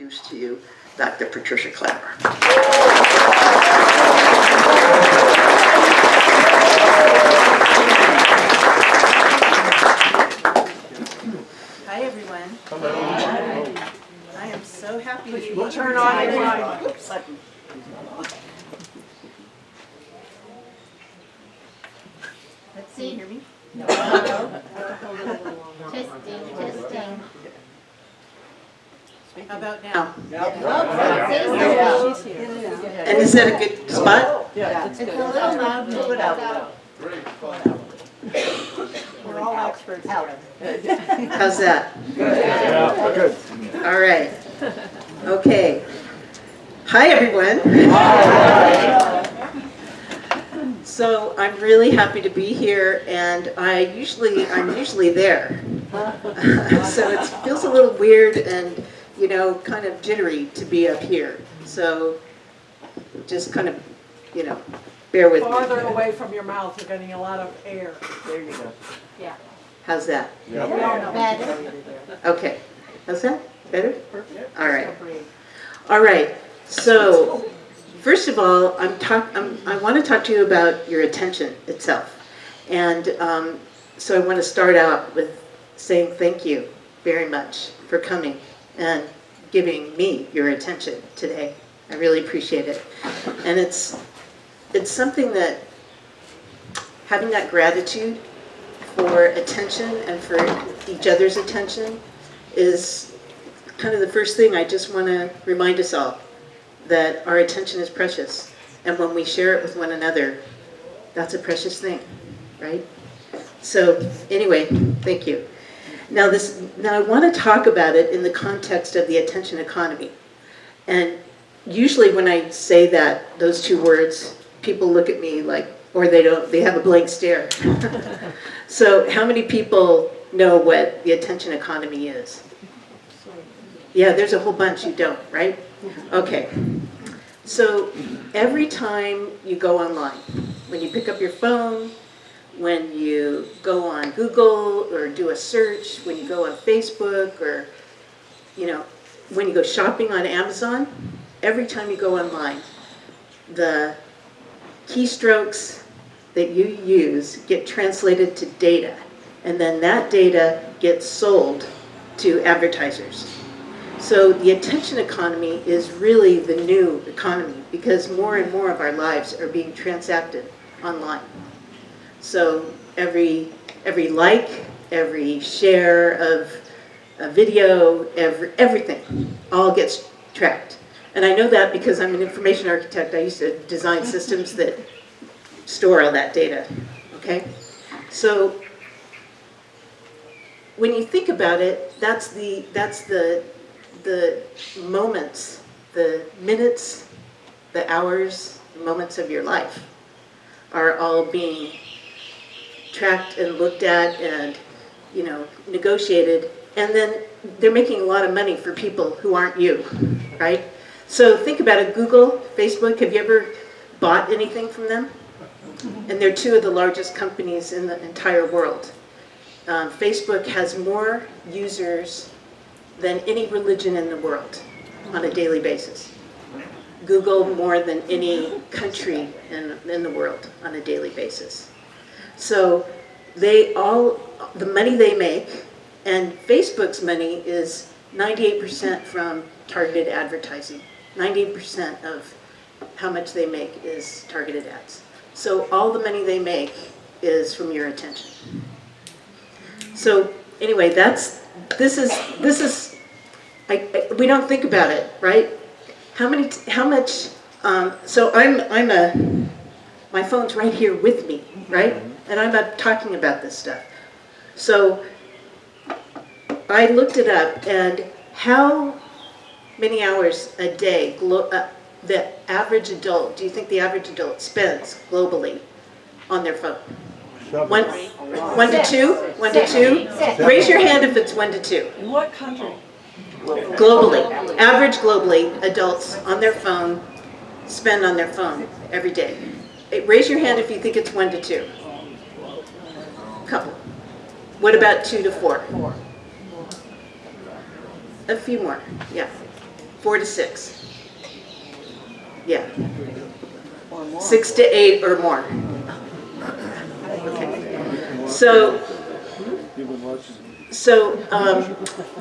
introduce to you Dr. Patricia Klauer. Hi, everyone. Hello. I am so happy to be here. We'll turn on your tonight. mic. Oops. Let's see. Can you hear me? Testing. How about now? She's And is that a good spot? Yeah, It's a little loud. Pull it out. we're all experts. How's that? Yeah, good. All right. Okay. Hi, everyone. So I'm really happy to be here, and I'm usually there. So it feels a little weird and, you know, kind of jittery to be up here. So just kind of, you know, bear with Farther me. away from your mouth, you're getting a lot of air. There you go. Yeah. How's that? We all know. Better. Okay. How's that? Better? Perfect. All right. All right. So first of all, I want to talk to you about your attention itself. And so I want to start out with saying thank you very much for coming and giving me your attention today. I really appreciate it. And it's something that having that gratitude for attention and for each other's attention is kind of the first thing I just want to remind us all, that our attention is precious. And when we share it with one another, that's a precious thing, right? So anyway, thank you. Now I want to talk about it in the context of the attention economy. And usually when I say that, those two words, people look at me like, or they have a blank stare. So how many people know what the attention economy is? Yeah, there's a whole bunch who don't, right? Okay. So every time you go online, when you pick up your phone, when you go on Google or do a search, when you go on Facebook, or, you know, when you go shopping on Amazon, every time you go online, the keystrokes that you use get translated to data, and then that data gets sold to advertisers. So the attention economy is really the new economy, because more and more of our lives are being transacted online. So every like, every share of a video, everything all gets tracked. And I know that because I'm an information architect. I used to design systems that store all that data, okay? So when you think about it, that's the moments, the minutes, the hours, the moments of your life are all being tracked and looked at and, you know, negotiated. And then they're making a lot of money for people who aren't you, right? So think about it. Google, Facebook, have you ever bought anything from them? And they're two of the largest companies in the entire world. Facebook has more users than any religion in the world on a daily basis. Google more than any country in the world on a daily basis. So the money they make, and Facebook's money is 98% from targeted advertising. 98% of how much they make is targeted ads. So all the money they make is from your attention. So anyway, we don't think about it, right? How much, so my phone's right here with me, right? And I'm not talking about this stuff. So I looked it up, and how many hours a day the average adult, do you think the average adult spends globally on their phone? One to two? 1 to 2? Raise your hand if it's 1 to 2. In what country? Globally, average globally, adults on their phone spend on their phone every day. Raise your hand if you think it's 1 to 2. Couple. What about 2 to 4? A few more, yeah. 4 to 6. Yeah. 6 to 8 or more. Okay. So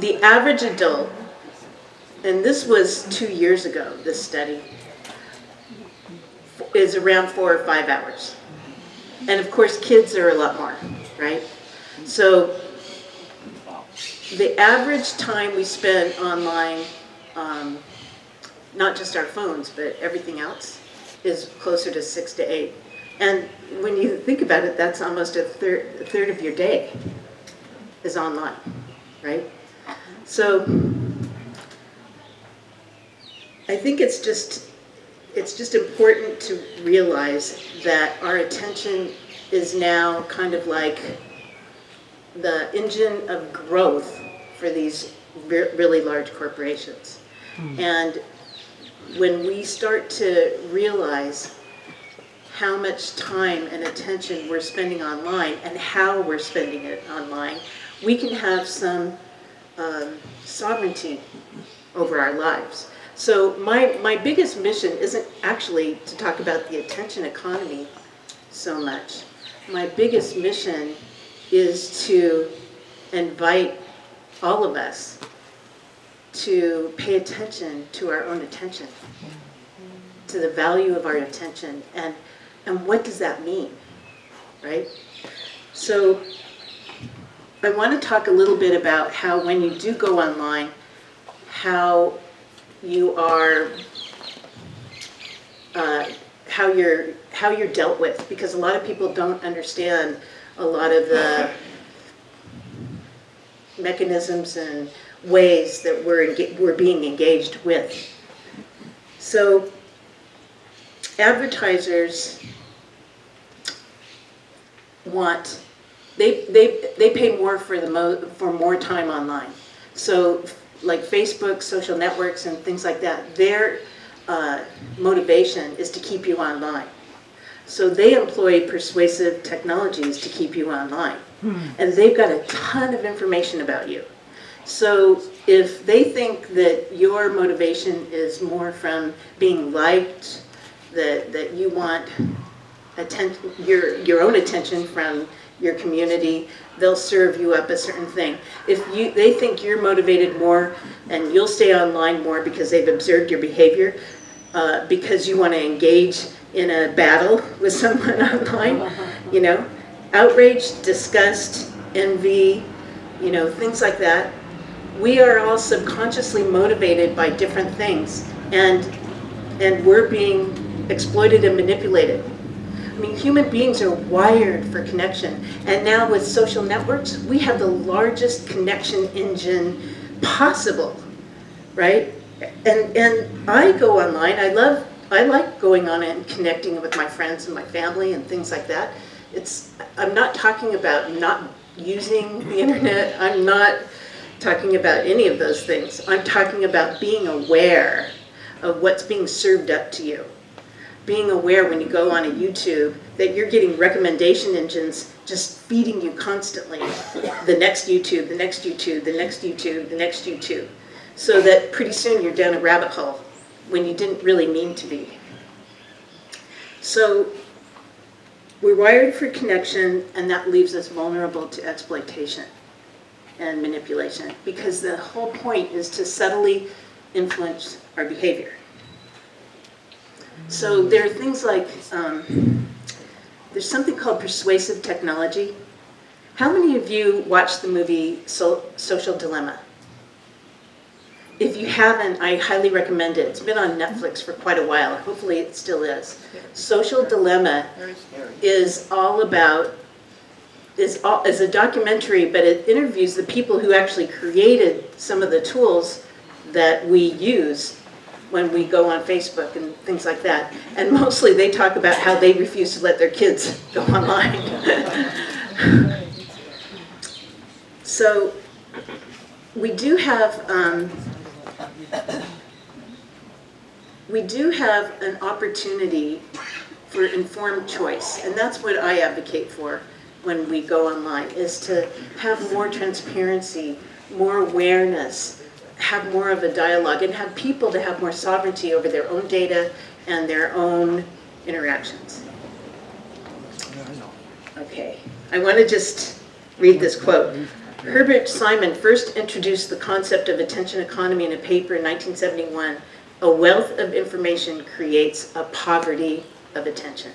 the average adult, and this was 2 years ago, this study, is around 4 or 5 hours. And of course, kids are a lot more, right? So the average time we spend online, not just our phones, but everything else, is closer to 6 to 8. And when you think about it, that's almost a third of your day is online, right? So I think it's just important to realize that our attention is now kind of like the engine of growth for these really large corporations. And when we start to realize how much time and attention we're spending online and how we're spending it online, we can have some sovereignty over our lives. So my biggest mission isn't actually to talk about the attention economy so much. My biggest mission is to invite all of us to pay attention to our own attention, to the value of our attention, and what does that mean, right? So I want to talk a little bit about how when you do go online, how you are, how you're dealt with, because a lot of people don't understand a lot of the mechanisms and ways that we're being engaged with. So advertisers want, they pay more for more time online. So like Facebook, social networks, and things like that, their motivation is to keep you online. So they employ persuasive technologies to keep you online. And they've got a ton of information about you. So if they think that your motivation is more from being liked, that you want your own attention from your community, they'll serve you up a certain thing. If they think you're motivated more and you'll stay online more because they've observed your behavior, because you want to engage in a battle with someone online, you know, outrage, disgust, envy, you know, things like that. We are all subconsciously motivated by different things, and we're being exploited and manipulated. I mean, human beings are wired for connection, and now with social networks, we have the largest connection engine possible, right? And I go online. I like going on and connecting with my friends and my family and things like that. I'm not talking about not using the internet. I'm not talking about any of those things. I'm talking about being aware of what's being served up to you. Being aware when you go on a YouTube that you're getting recommendation engines just feeding you constantly. The next YouTube, the next YouTube, the next YouTube, the next YouTube. So that pretty soon you're down a rabbit hole when you didn't really mean to be. So we're wired for connection, and that leaves us vulnerable to exploitation and manipulation, because the whole point is to subtly influence our behavior. So there are things like, there's something called persuasive technology. How many of you watched the movie Social Dilemma? If you haven't, I highly recommend it. It's been on Netflix for quite a while. Hopefully it still is. Social Dilemma is all about, is a documentary, but it interviews the people who actually created some of the tools that we use when we go on Facebook and things like that. And mostly they talk about how they refuse to let their kids go online. So we do have an opportunity for informed choice, and that's what I advocate for when we go online, is to have more transparency, more awareness have more of a dialogue and have people to have more sovereignty over their own data and their own interactions. Okay, I want to just read this quote. Herbert Simon first introduced the concept of attention economy in a paper in 1971. A wealth of information creates a poverty of attention.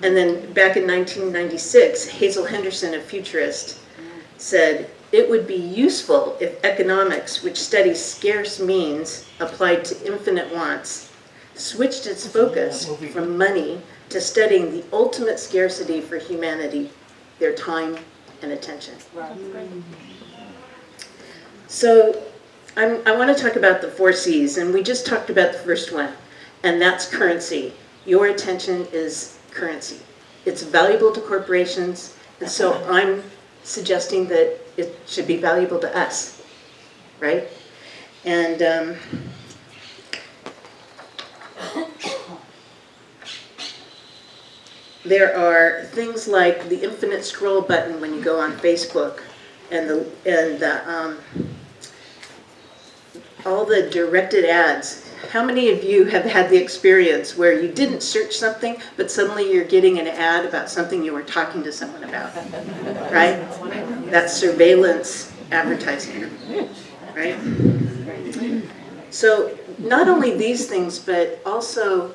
And then back in 1996, Hazel Henderson, a futurist, said, it would be useful if economics, which studies scarce means applied to infinite wants, switched its focus from money to studying the ultimate scarcity for humanity, their time and attention. So I want to talk about the 4 C's, and we just talked about the first one, and that's currency. Your attention is currency. It's valuable to corporations, and so I'm suggesting that it should be valuable to us, right? And there are things like the infinite scroll button when you go on Facebook, and all the directed ads. How many of you have had the experience where you didn't search something, but suddenly you're getting an ad about something you were talking to someone about, right? That's surveillance advertising, right? So not only these things, but also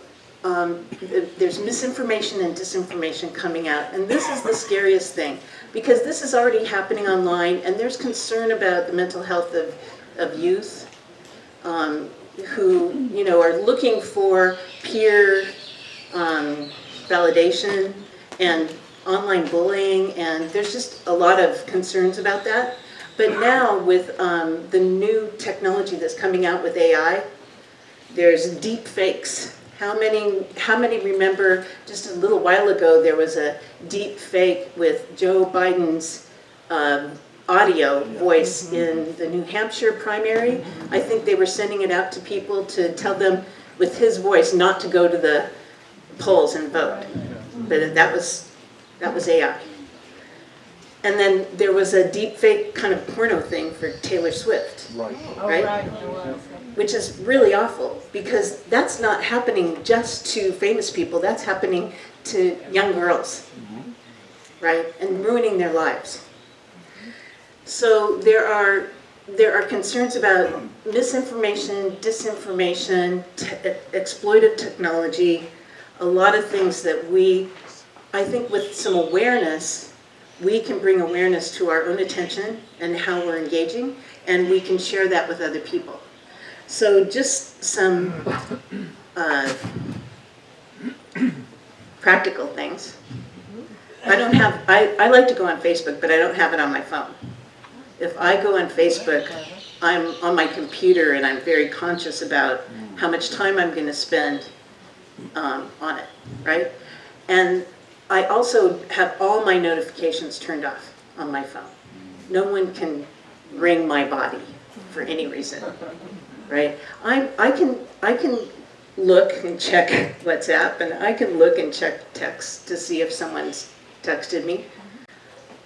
there's misinformation and disinformation coming out. And this is the scariest thing, because this is already happening online, and there's concern about the mental health of youth who, you know, are looking for peer validation and online bullying, and there's just a lot of concerns about that. But now with the new technology that's coming out with AI, there's deep fakes. How many remember just a little while ago there was a deep fake with Joe Biden's audio voice in the New Hampshire primary? I think they were sending it out to people to tell them with his voice not to go to the polls and vote. But that was AI. And then there was a deep fake kind of porno thing for Taylor Swift. Right? Which is really awful, because that's not happening just to famous people, that's happening to young girls, right? And ruining their lives. So there are concerns about misinformation, disinformation, exploitive technology, a lot of things that I think with some awareness, we can bring awareness to our own attention and how we're engaging, and we can share that with other people. So just some practical things. I like to go on Facebook, but I don't have it on my phone. If I go on Facebook, I'm on my computer and I'm very conscious about how much time I'm going to spend on it, right? And I also have all my notifications turned off on my phone. No one can ring my body for any reason, right? I can look and check WhatsApp, and I can look and check text to see if someone's texted me.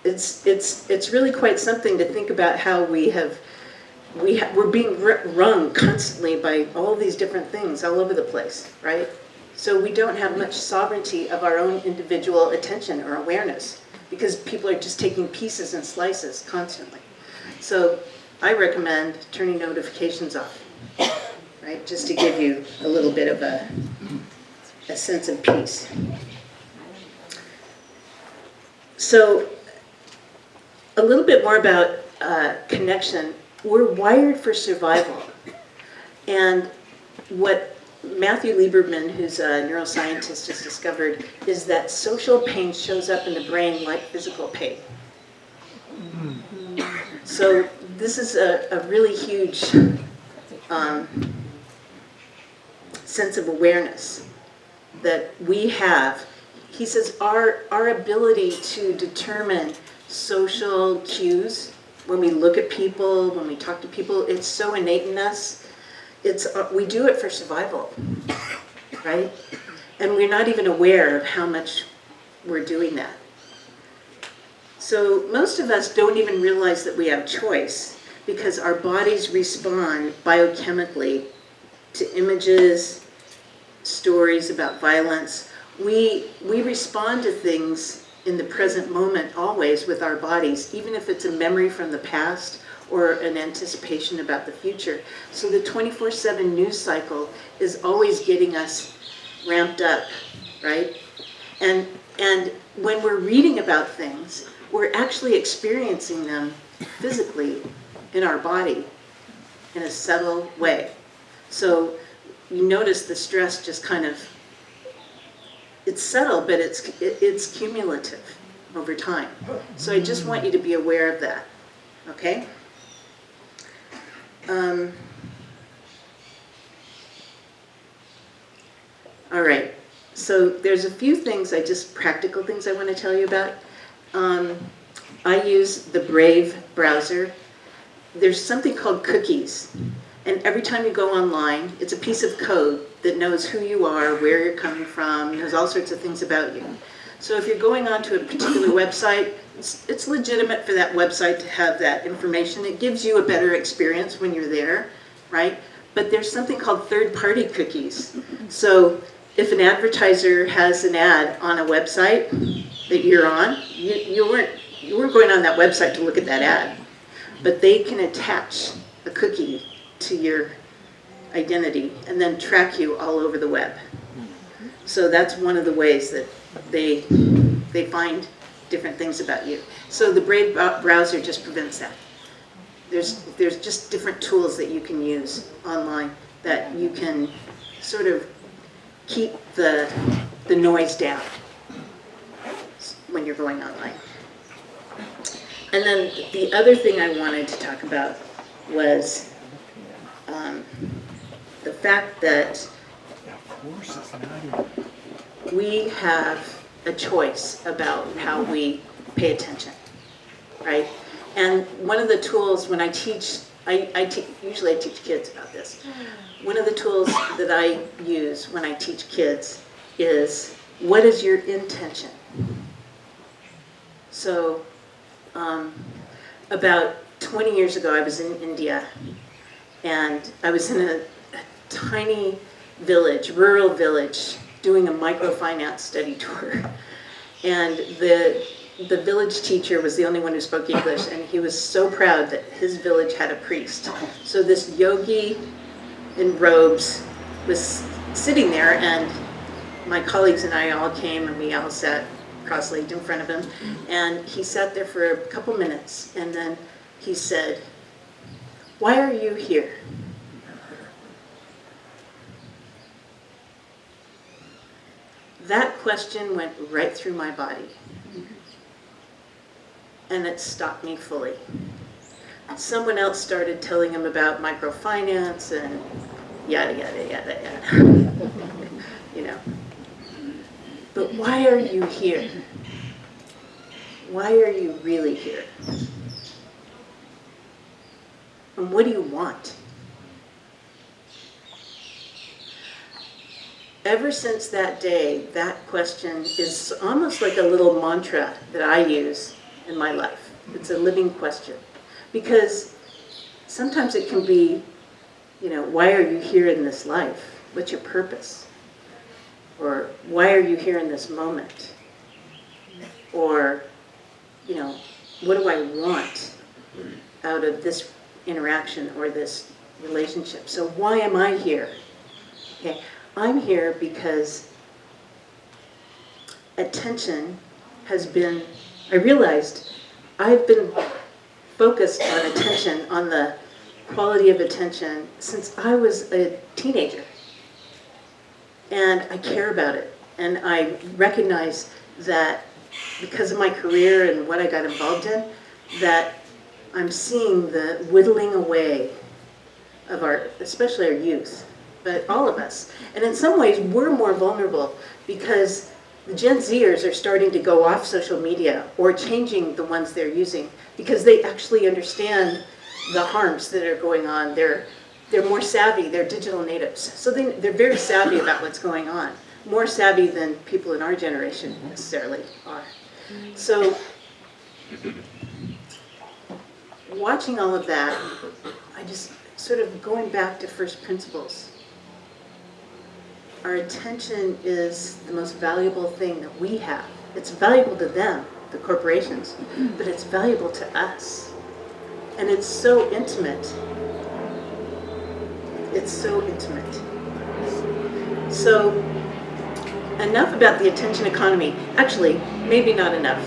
It's really quite something to think about how we're being rung constantly by all these different things all over the place, right? So we don't have much sovereignty of our own individual attention or awareness, because people are just taking pieces and slices constantly. So I recommend turning notifications off, right? Just to give you a little bit of a sense of peace. So a little bit more about connection. We're wired for survival. And what Matthew Lieberman, who's a neuroscientist, has discovered is that social pain shows up in the brain like physical pain. So this is a really huge sense of awareness that we have. He says our ability to determine social cues when we look at people, when we talk to people, it's so innate in us. We do it for survival, right? And we're not even aware of how much we're doing that. So most of us don't even realize that we have choice, because our bodies respond biochemically to images, stories about violence. We respond to things in the present moment always with our bodies, even if it's a memory from the past or an anticipation about the future. So the 24/7 news cycle is always getting us ramped up, right? And when we're reading about things, we're actually experiencing them physically in our body in a subtle way. So you notice the stress just kind of, it's subtle, but it's cumulative over time. So I just want you to be aware of that, okay? All right, so there's a few things, practical things I want to tell you about. I use the Brave browser. There's something called cookies. And every time you go online, it's a piece of code that knows who you are, where you're coming from, knows all sorts of things about you. So if you're going onto a particular website, it's legitimate for that website to have that information. It gives you a better experience when you're there, right? But there's something called third-party cookies. So if an advertiser has an ad on a website that you're on, you weren't going on that website to look at that ad, but they can attach a cookie to your identity and then track you all over the web. So that's one of the ways that they find different things about you. So the Brave browser just prevents that. There's just different tools that you can use online that you can sort of keep the noise down when you're going online. And then the other thing I wanted to talk about was the fact that we have a choice about how we pay attention, right? And one of the tools when I teach, usually I teach kids about this. One of the tools that I use when I teach kids is, what is your intention? So about 20 years ago, I was in India, and I was in a tiny village, rural village, doing a microfinance study tour. And the village teacher was the only one who spoke English, and he was so proud that his village had a priest. So this yogi in robes was sitting there, and my colleagues and I all came, and we all sat cross-legged in front of him. And he sat there for a couple minutes, and then he said, "Why are you here?" That question went right through my body, and it stopped me fully. Someone else started telling him about microfinance and yada, yada, yada, yada. You know. But why are you here? Why are you really here? And what do you want? Ever since that day, that question is almost like a little mantra that I use in my life. It's a living question. Because sometimes it can be, why are you here in this life? What's your purpose? Or why are you here in this moment? Or, what do I want out of this interaction or this relationship? So why am I here? Okay. I'm here because attention has been, I realized I've been focused on attention, on the quality of attention, since I was a teenager. And I care about it. And I recognize that because of my career and what I got involved in, that I'm seeing the whittling away of especially our youth, but all of us. And in some ways, we're more vulnerable because the Gen Zers are starting to go off social media or changing the ones they're using because they actually understand the harms that are going on. They're more savvy, they're digital natives. So they're very savvy about what's going on. More savvy than people in our generation necessarily are. So watching all of that, I just sort of going back to first principles. Our attention is the most valuable thing that we have. It's valuable to them, the corporations, but it's valuable to us. And it's so intimate. It's so intimate. So, enough about the attention economy. Actually, maybe not enough.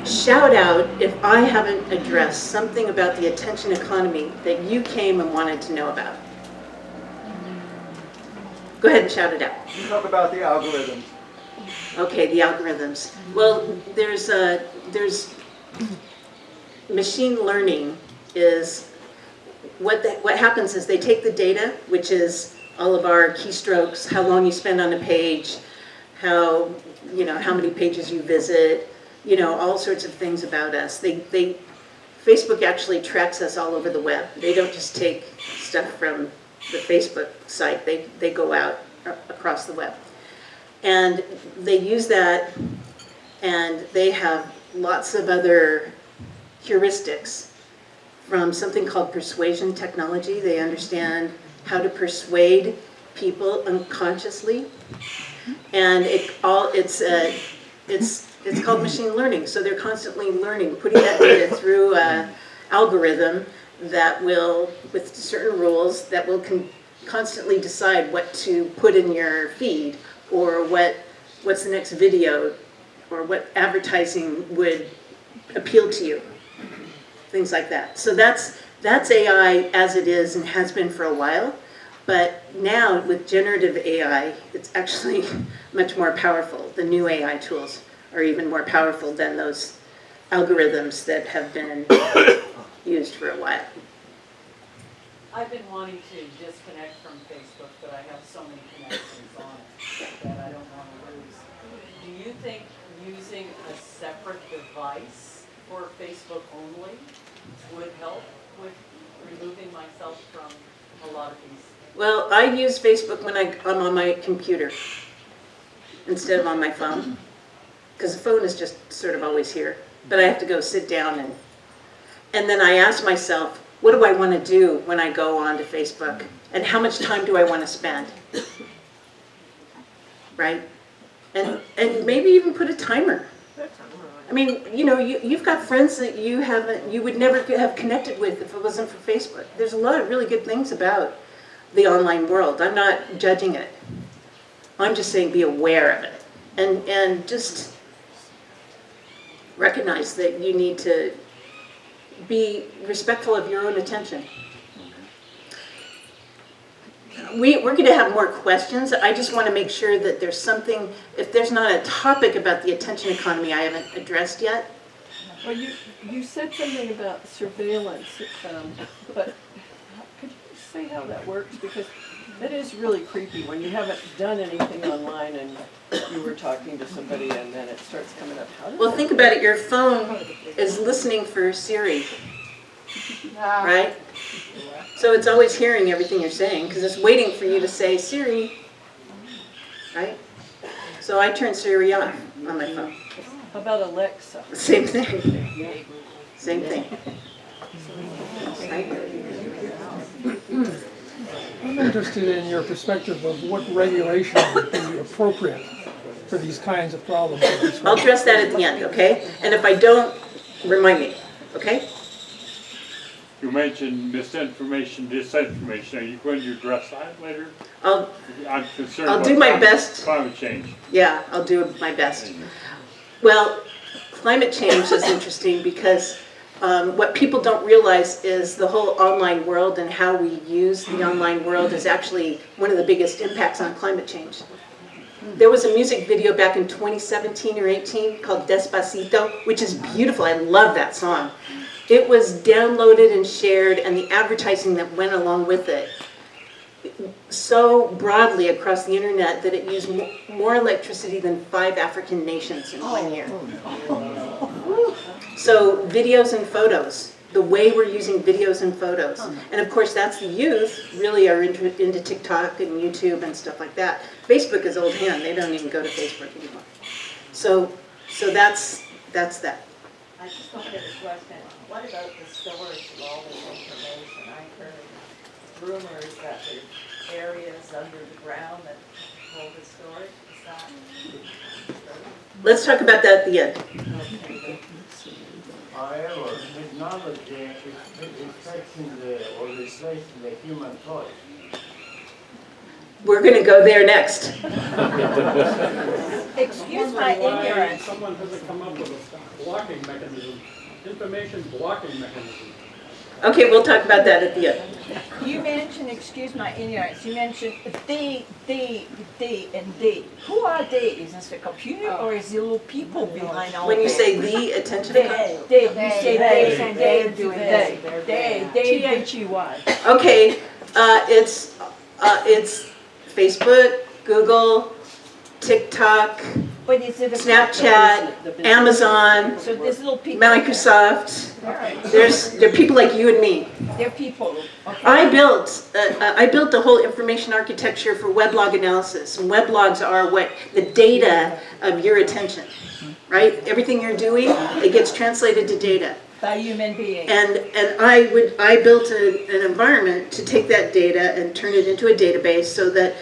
Shout out if I haven't addressed something about the attention economy that you came and wanted to know about. Go ahead and shout it out. You talk about the algorithms. Okay, the algorithms. Well, there's machine learning is what happens is they take the data, which is all of our keystrokes, how long you spend on a page, how many pages you visit, all sorts of things about us. Facebook actually tracks us all over the web. They don't just take stuff from the Facebook site. They go out across the web. And they use that, and they have lots of other heuristics from something called persuasion technology. They understand how to persuade people unconsciously, and it's called machine learning. So they're constantly learning, putting that data through an algorithm that will, with certain rules, that will constantly decide what to put in your feed, or what's the next video, or what advertising would appeal to you, things like that. So that's AI as it is and has been for a while, but now with generative AI, it's actually much more powerful. The new AI tools are even more powerful than those algorithms that have been used for a while. I've been wanting to disconnect from Facebook, but I have so many connections on it that I don't want to lose. Do you think using a separate device for Facebook only would help with removing myself from a lot of these? Well, I use Facebook when I'm on my computer instead of on my phone, because the phone is just sort of always here. But I have to go sit down and then I ask myself, what do I want to do when I go onto Facebook? And how much time do I want to spend? Right? And maybe even put a timer. I mean, you've got friends that you would never have connected with if it wasn't for Facebook. There's a lot of really good things about the online world. I'm not judging it. I'm just saying be aware of it. And just recognize that you need to be respectful of your own attention. We're going to have more questions. I just want to make sure that there's something, if there's not a topic about the attention economy I haven't addressed yet. Well, you said something about surveillance, but could you say how that works? Because that is really creepy when you haven't done anything online and you were talking to somebody and then it starts coming up. Well, think about it. Your phone is listening for Siri, right? So it's always hearing everything you're saying because it's waiting for you to say Siri, right? So I turn Siri on my phone. How about Alexa? Same thing. Same thing. Right? I'm interested in your perspective of what regulation would be appropriate for these kinds of problems. I'll address that at the end, okay? And if I don't, remind me, okay? You mentioned misinformation, disinformation. Are you going to address that later? I'll I'm concerned I'll about do my best. Climate change. Yeah, I'll do my best. Well, climate change is interesting because what people don't realize is the whole online world and how we use the online world is actually one of the biggest impacts on climate change. There was a music video back in 2017 or 18 called Despacito, which is beautiful. I love that song. It was downloaded and shared, and the advertising that went along with it so broadly across the internet that it used more electricity than 5 African nations in 1 year. So videos and photos, the way we're using videos and photos. And of course that's the youth really are into TikTok and YouTube and stuff like that. Facebook is old hand, they don't even go to Facebook anymore. So that's that. I just don't get a question. What about the storage of all this information? I've heard rumors that there's areas under the ground that hold the storage. Is that true? Let's talk about that at the end. However, technology is affecting or replacing the human touch. We're going to go there next. Excuse my ignorance. Someone hasn't come up with a blocking mechanism, information blocking mechanism. Okay, we'll talk about that at the end. You mentioned, excuse my ignorance, you mentioned they, and they. Who are they? Is this a computer or is it little people behind all When you this? say the attention economy. They, you say they doing this. They, T-H-E-Y. Okay, it's Facebook, Google, TikTok, but is it a? Snapchat, Amazon, So there's little people. Microsoft. All right, There are people like you and me. they're people. Okay. I built the whole information architecture for weblog analysis. And weblogs are what the data of your attention, right? Everything you're doing, it gets translated to data. By human beings. And I built an environment to take that data and turn it into a database so that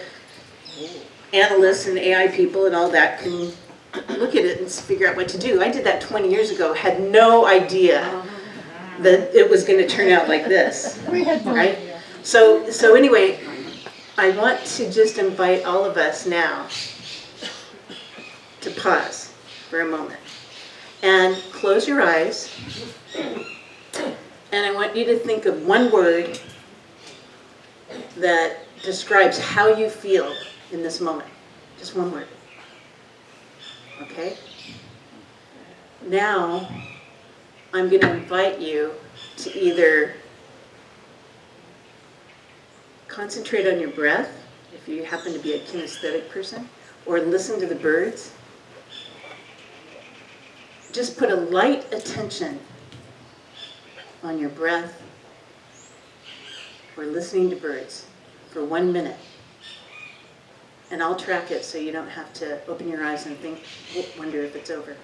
analysts and AI people and all that can look at it and figure out what to do. I did that 20 years ago, had no idea that it was going to turn out like this. Right? So anyway, I want to just invite all of us now to pause for a moment and close your eyes. And I want you to think of one word that describes how you feel in this moment. Just one word. Okay? Now, I'm going to invite you to either concentrate on your breath, if you happen to be a kinesthetic person, or listen to the birds. Just put a light attention on your breath or listening to birds for 1 minute. And I'll track it so you don't have to open your eyes and think, wonder if it's over.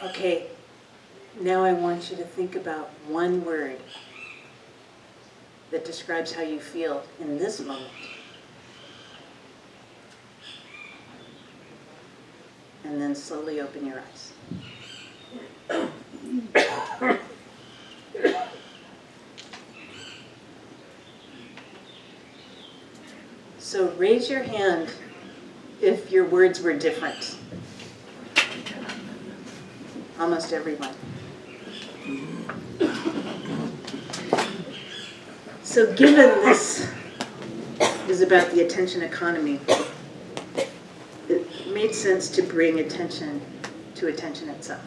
Okay, now I want you to think about one word that describes how you feel in this moment. And then slowly open your eyes. So raise your hand if your words were different. Almost everyone. So given this is about the attention economy, it made sense to bring attention to attention itself.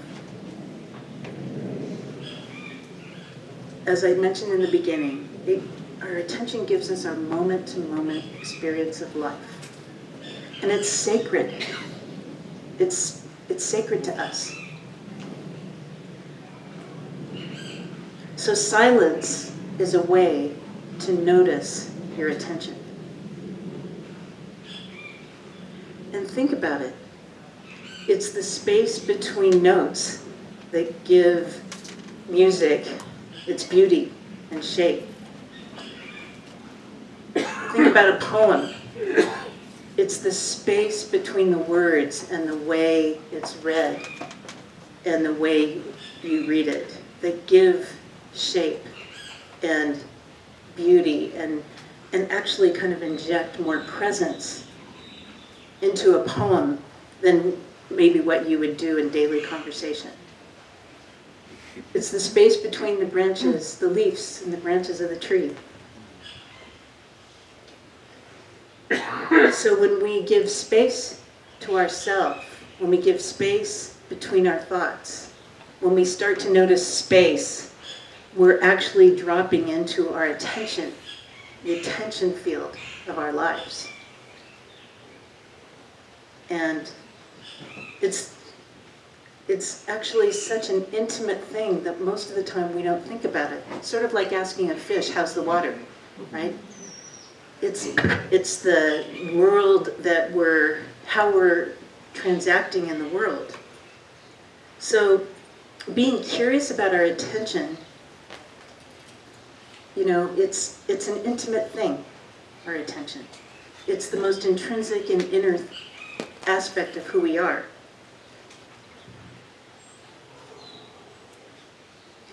As I mentioned in the beginning, our attention gives us our moment-to-moment experience of life. And it's sacred. It's sacred to us. So silence is a way to notice your attention. And think about it. It's the space between notes that give music its beauty and shape. Think about a poem. It's the space between the words and the way it's read and the way you read it that give shape and beauty and actually kind of inject more presence into a poem than maybe what you would do in daily conversation. It's the space between the branches, the leaves and the branches of the tree. So when we give space to ourselves, when we give space between our thoughts, when we start to notice space, we're actually dropping into our attention, the attention field of our lives. And it's actually such an intimate thing that most of the time we don't think about it. It's sort of like asking a fish, how's the water, right? It's the world that how we're transacting in the world. So being curious about our attention, it's an intimate thing, our attention. It's the most intrinsic and inner aspect of who we are.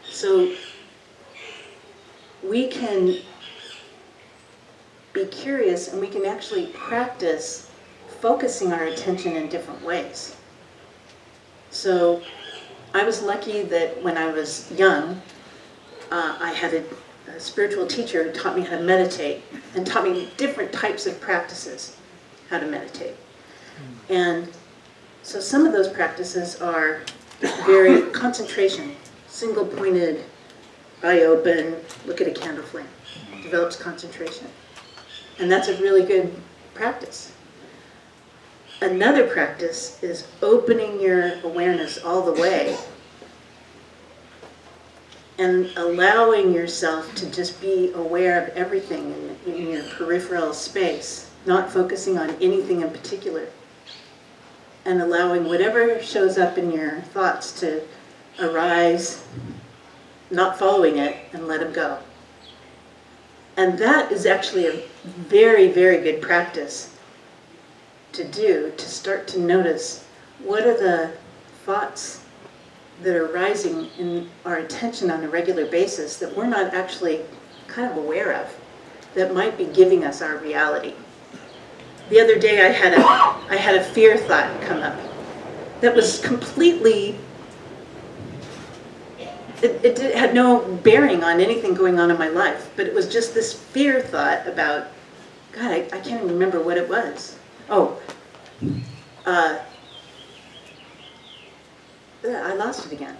So we can be curious and we can actually practice focusing our attention in different ways. So I was lucky that when I was young, I had a spiritual teacher who taught me how to meditate and taught me different types of practices, how to meditate. And so some of those practices are very concentration, single-pointed, eye open, look at a candle flame, develops concentration. And that's a really good practice. Another practice is opening your awareness all the way and allowing yourself to just be aware of everything in your peripheral space, not focusing on anything in particular, and allowing whatever shows up in your thoughts to arise, not following it, and let them go. And that is actually a very, very good practice to do, to start to notice what are the thoughts that are rising in our attention on a regular basis that we're not actually kind of aware of, that might be giving us our reality. The other day I had a fear thought come up that was completely, it had no bearing on anything going on in my life, but it was just this fear thought about, God, I can't even remember what it was. I lost it again.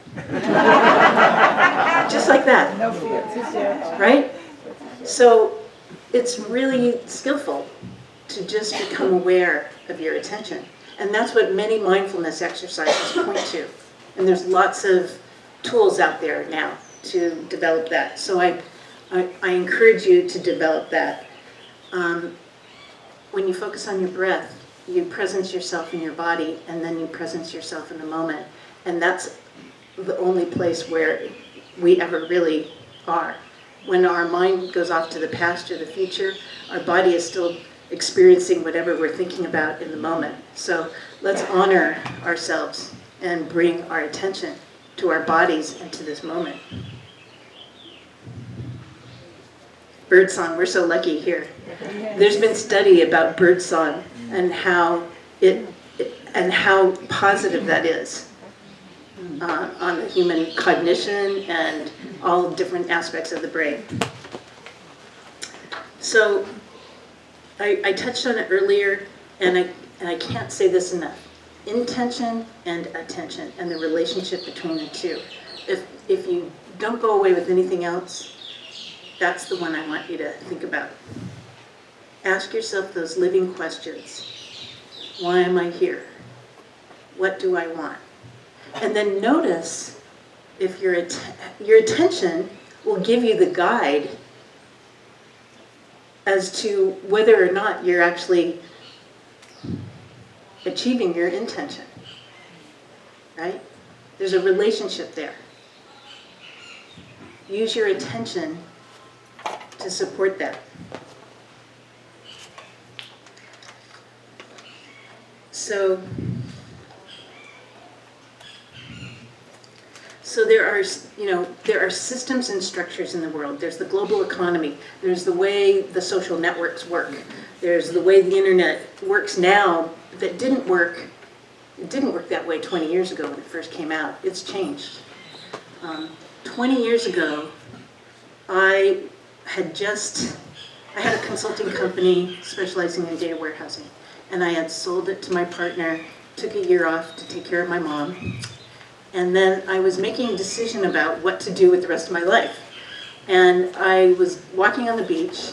Just like that. No fear. Right? So it's really skillful to just become aware of your attention. And that's what many mindfulness exercises point to. And there's lots of tools out there now to develop that. So I encourage you to develop that. When you focus on your breath, you presence yourself in your body, and then you presence yourself in the moment. And that's the only place where we ever really are. When our mind goes off to the past or the future, our body is still experiencing whatever we're thinking about in the moment. So let's honor ourselves and bring our attention to our bodies and to this moment. Birdsong, we're so lucky here. There's been study about birdsong and how positive that is on the human cognition and all different aspects of the brain. So I touched on it earlier, and I can't say this enough. Intention and attention and the relationship between the two. If you don't go away with anything else, that's the one I want you to think about. Ask yourself those living questions. Why am I here? What do I want? And then notice if your attention will give you the guide as to whether or not you're actually achieving your intention, right? There's a relationship there. Use your attention to support that. So there are, there are systems and structures in the world. There's the global economy. There's the way the social networks work. There's the way the internet works now that didn't work. It didn't work that way 20 years ago when it first came out. It's changed. 20 years ago, I had a consulting company specializing in data warehousing, and I had sold it to my partner, took a year off to take care of my mom, and then I was making a decision about what to do with the rest of my life. And I was walking on the beach,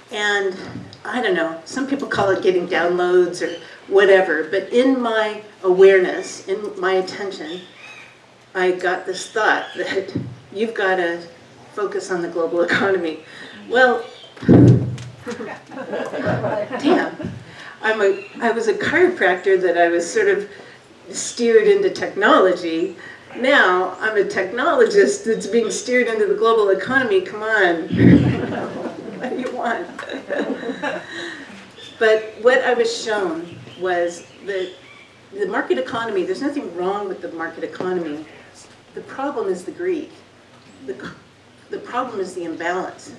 and I don't know, some people call it getting downloads or whatever, but in my awareness, in my attention, I got this thought that you've got to focus on the global economy. Well, damn, I was a chiropractor that I was sort of steered into technology. Now I'm a technologist that's being steered into the global economy. Come on, what do you want? But what I was shown was that the market economy, there's nothing wrong with the market economy. The problem is the greed. The problem is the imbalance.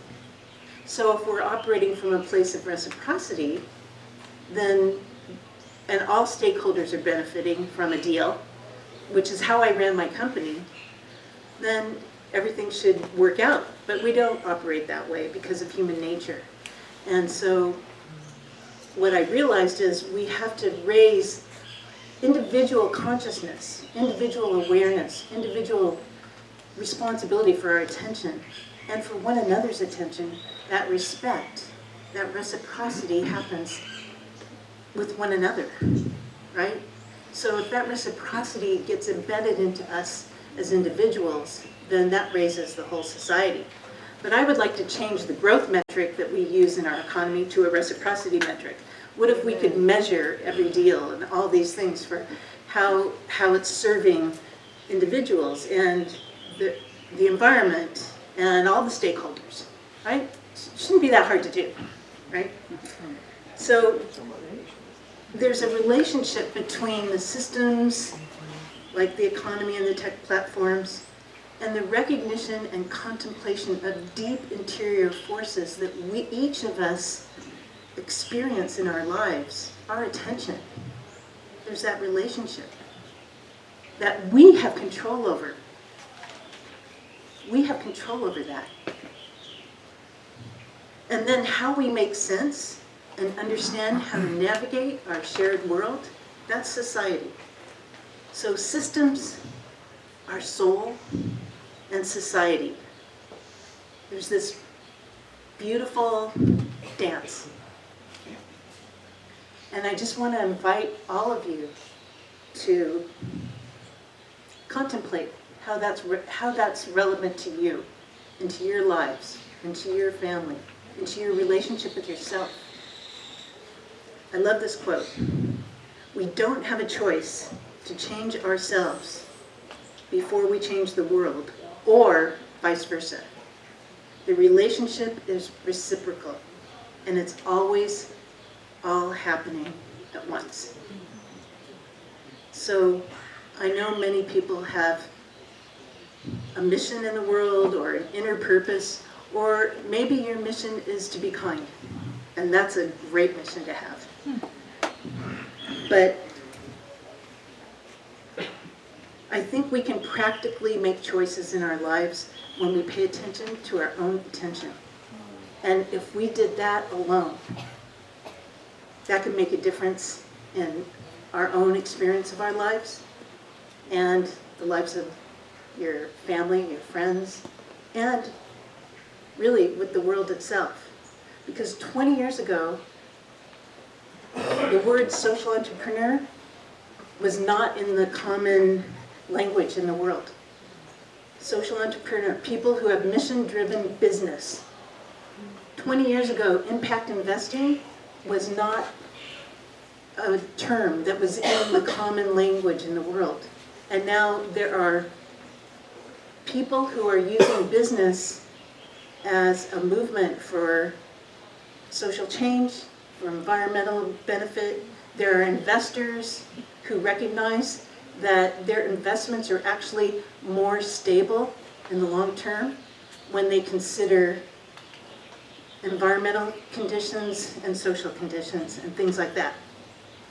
So if we're operating from a place of reciprocity, then, and all stakeholders are benefiting from a deal, which is how I ran my company, then everything should work out. But we don't operate that way because of human nature. And so what I realized is we have to raise individual consciousness, individual awareness, individual responsibility for our attention, and for one another's attention. That respect, that reciprocity happens with one another, right? So if that reciprocity gets embedded into us as individuals, then that raises the whole society. But I would like to change the growth metric that we use in our economy to a reciprocity metric. What if we could measure every deal and all these things for how it's serving individuals and the environment and all the stakeholders, right? It shouldn't be that hard to do, right? So there's a relationship between the systems, like the economy and the tech platforms, and the recognition and contemplation of deep interior forces that each of us experience in our lives, our attention. There's that relationship that we have control over. We have control over that. And then how we make sense and understand how to navigate our shared world, that's society. So systems, our soul, and society. There's this beautiful dance. And I just want to invite all of you to contemplate how that's relevant to you, and to your lives, and to your family, and to your relationship with yourself. I love this quote. We don't have a choice to change ourselves before we change the world, or vice versa. The relationship is reciprocal, and it's always all happening at once. So I know many people have a mission in the world or an inner purpose, or maybe your mission is to be kind, and that's a great mission to have. But I think we can practically make choices in our lives when we pay attention to our own attention. And if we did that alone, that could make a difference in our own experience of our lives and the lives of your family, your friends, and really with the world itself. Because 20 years ago, the word social entrepreneur was not in the common language in the world. Social entrepreneur, people who have mission-driven business. 20 years ago, impact investing was not a term that was in the common language in the world. And now there are people who are using business as a movement for social change, for environmental benefit. There are investors who recognize that their investments are actually more stable in the long term when they consider environmental conditions and social conditions and things like that.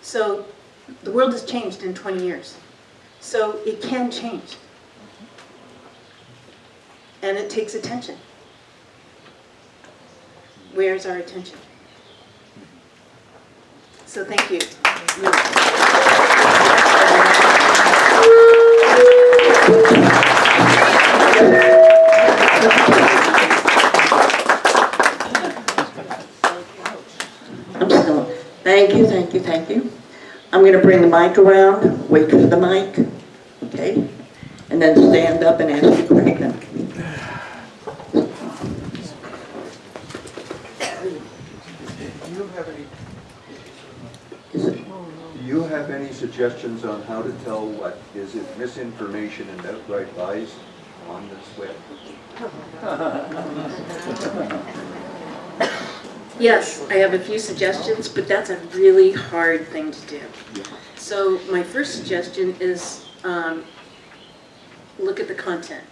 So the world has changed in 20 years. So it can change. And it takes attention. Where's our attention? So thank you. I'm just going, thank you. I'm going to bring the mic around, wait for the mic, okay? And then stand up and ask the question. Do you have any suggestions on how to tell what is it misinformation and outright lies on this web? Yes, I have a few suggestions, but that's a really hard thing to do. So my first suggestion is look at the content.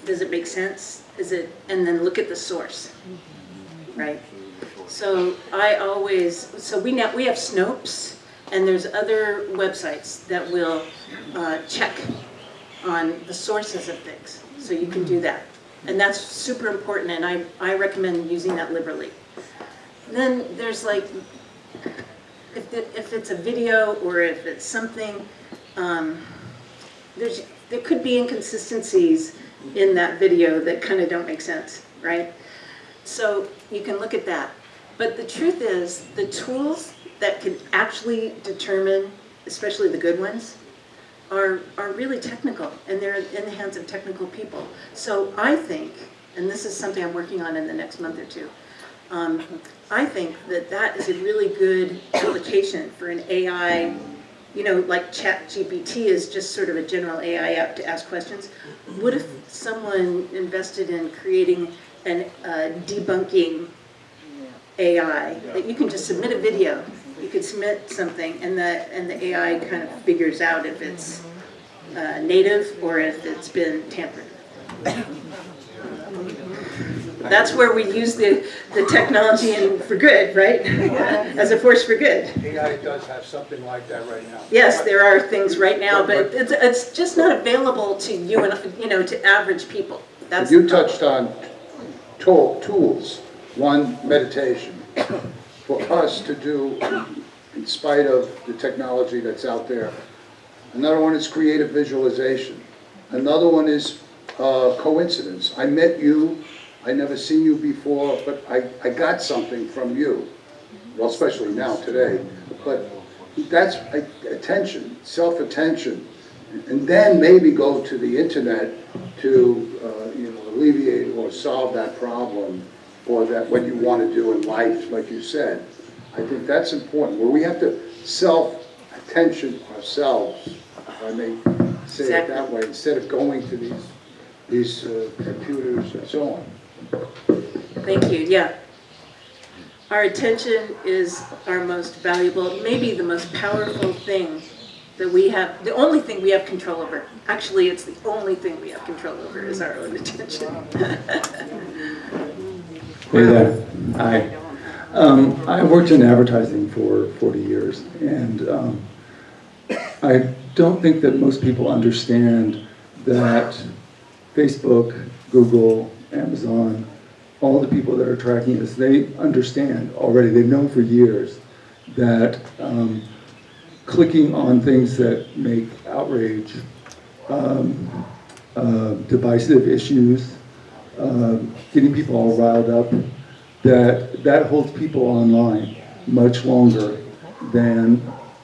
Does it make sense? And then look at the source, right? So we have Snopes, and there's other websites that will check on the sources of things. So you can do that. And that's super important, and I recommend using that liberally. Then there's like, if it's a video or if it's something, there could be inconsistencies in that video that kind of don't make sense, right? So you can look at that. But the truth is, the tools that can actually determine, especially the good ones, are really technical, and they're in the hands of technical people. So I think, and this is something I'm working on in the next month or two, I think that is a really good application for an AI, like ChatGPT is just sort of a general AI app to ask questions. What if someone invested in creating an debunking AI, that you can just submit a video, you could submit something, and the AI kind of figures out if it's native or if it's been tampered. That's where we use the technology for good, right? As a force for good. AI does have something like that right now. Yes, there are things right now, but it's just not available to you and to average people. That's you touched on tools. One, meditation. For us to do, in spite of the technology that's out there. Another one is creative visualization. Another one is coincidence. I met you, I never seen you before, but I got something from you. Well, especially now, today. But that's attention, self-attention. And then maybe go to the internet to alleviate or solve that problem, or that what you want to do in life, like you said. I think that's important, where we have to self-attention ourselves, if I may say it that way, instead of going to these computers and so on. Thank you, yeah. Our attention is our most valuable, maybe the most powerful thing that we have, the only thing we have control over. Actually, it's the only thing we have control over is our own attention. Hey there. Hi. I worked in advertising for 40 years, and I don't think that most people understand that Facebook, Google, Amazon, all the people that are tracking us, they understand already, they've known for years that clicking on things that make outrage, divisive issues, getting people all riled up, that holds people online much longer than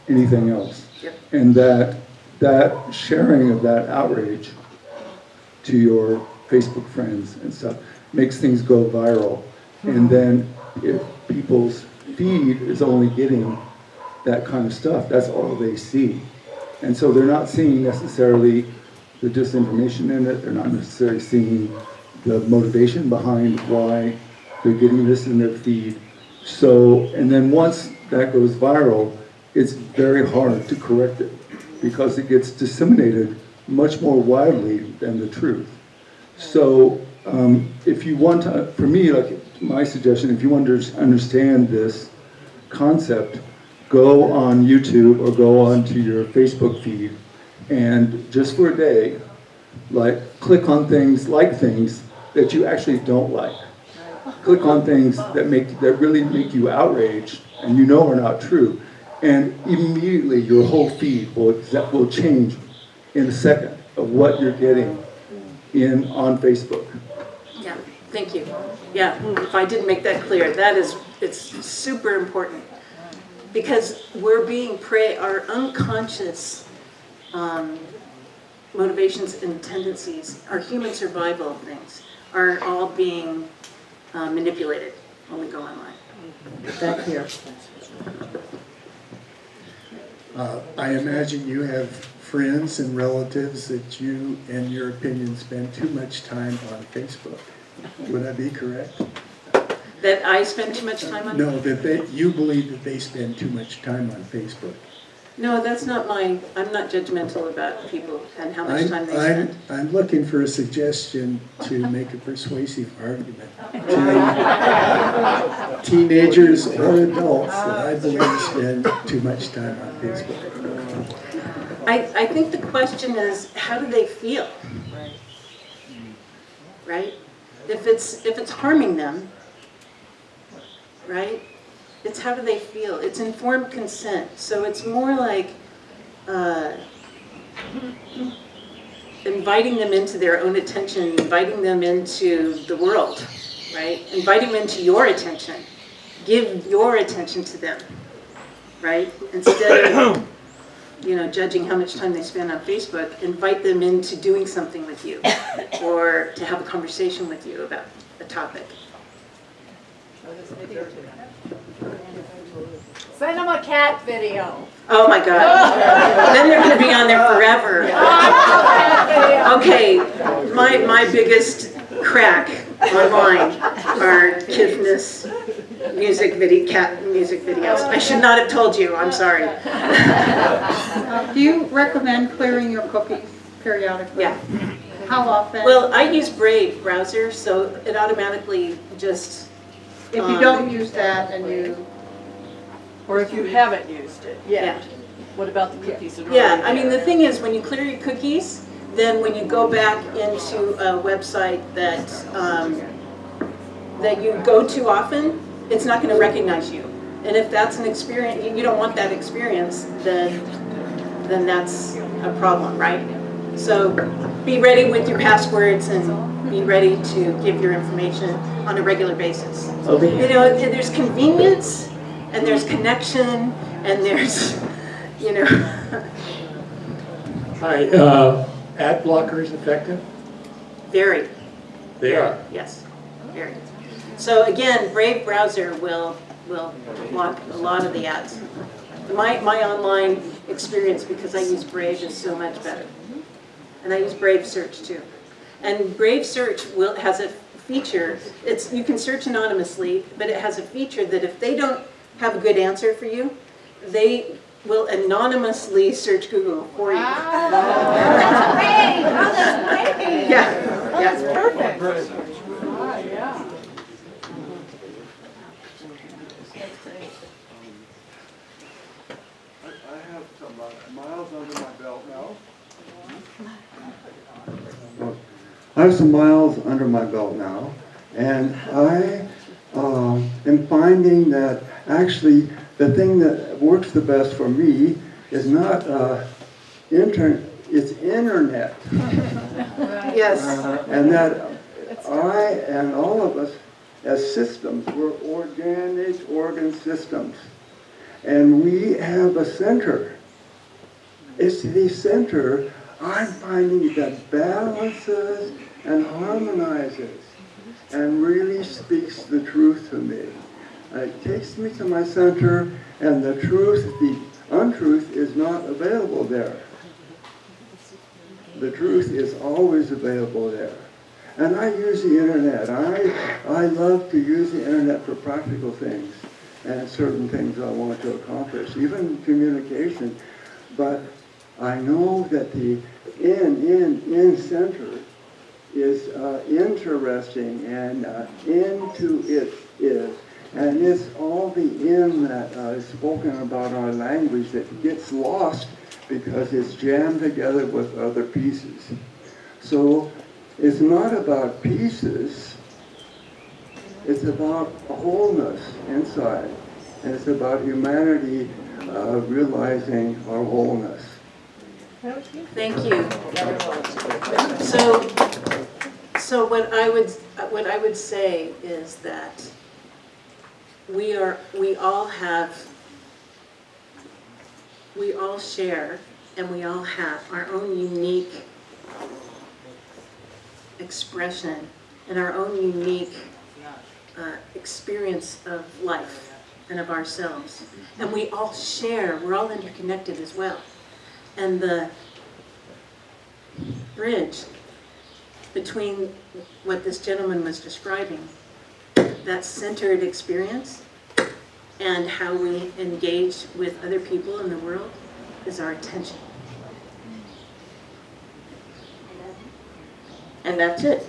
anything else. Yep. And that sharing of that outrage to your Facebook friends and stuff makes things go viral. And then if people's feed is only getting that kind of stuff, that's all they see. And so they're not seeing necessarily the disinformation in it, they're not necessarily seeing the motivation behind why they're getting this in their feed. So, and then once that goes viral, it's very hard to correct it because it gets disseminated much more widely than the truth. So if you want to, for me, like my suggestion, if you want to understand this concept, go on YouTube or go onto your Facebook feed and just for a day, like click on things, like things that you actually don't like. Click on things that really make you outraged and you know are not true. And immediately your whole feed will change in a second of what you're getting on Facebook. Yeah, thank you. Yeah, if I didn't make that clear, it's super important. Because we're being prey, our unconscious motivations and tendencies, our human survival things, are all being manipulated when we go online. Back here. I imagine you have friends and relatives that you, in your opinion, spend too much time on Facebook. Would I be correct? That I spend too much time on? No, that you believe that they spend too much time on Facebook. No, that's not I'm not judgmental about people and how much time they spend. I'm looking for a suggestion to make a persuasive argument to teenagers or adults that I believe spend too much time on Facebook. I think the question is, how do they feel? Right? If it's harming them, right? It's how do they feel? It's informed consent. So it's more like inviting them into their own attention, inviting them into the world, right? Inviting them into your attention. Give your attention to them, right? Instead of, judging how much time they spend on Facebook, invite them into doing something with you or to have a conversation with you about a topic. Send them a cat video. Oh my God. Then they're going to be on there forever. Okay, my biggest crack online are kidness cat music videos. I should not have told you, I'm sorry. Do you recommend clearing your cookies periodically? Yeah. How often? Well, I use Brave browser, so it automatically just... If you don't use that and you... Or if you haven't used it yet, Yeah. what about the cookies that are Yeah, already I mean, there? the thing is, when you clear your cookies, then when you go back into a website that that you go to often, it's not going to recognize you. And if that's an experience, you don't want that experience, then that's a problem, right? So be ready with your passwords and be ready to give your information on a regular basis. Over here. There's convenience, and there's connection, and there's, Hi, ad blockers effective? Very. They are. Yes, very. So again, Brave browser will block a lot of the ads. My online experience, because I use Brave, is so much better. And I use Brave Search too. And Brave Search has a feature, you can search anonymously, but it has a feature that if they don't have a good answer for you, they will anonymously search Google for you. That's great. Oh, that's great. Yeah. That's Yeah. perfect. Yeah. I have some miles under my belt now. I have some miles under my belt now, and I am finding that actually the thing that works the best for me is not it's internet. Yes. And that I and all of us as systems, we're organic organ systems. And we have a center. It's the center I'm finding that balances and harmonizes. and really speaks the truth to me. It takes me to my center, and the truth, the untruth is not available there. The truth is always available there. And I use the internet. I love to use the internet for practical things and certain things I want to accomplish, even communication. But I know that the in center is interesting, and into it is. And it's all the in that is spoken about our language that gets lost because it's jammed together with other pieces. So it's not about pieces, it's about wholeness inside. And it's about humanity realizing our wholeness. Thank you. So what I would say is that we all share, and we all have our own unique expression and our own unique experience of life and of ourselves. And we all share, we're all interconnected as well. And the bridge between what this gentleman was describing, that centered experience, and how we engage with other people in the world, is our attention. And that's it.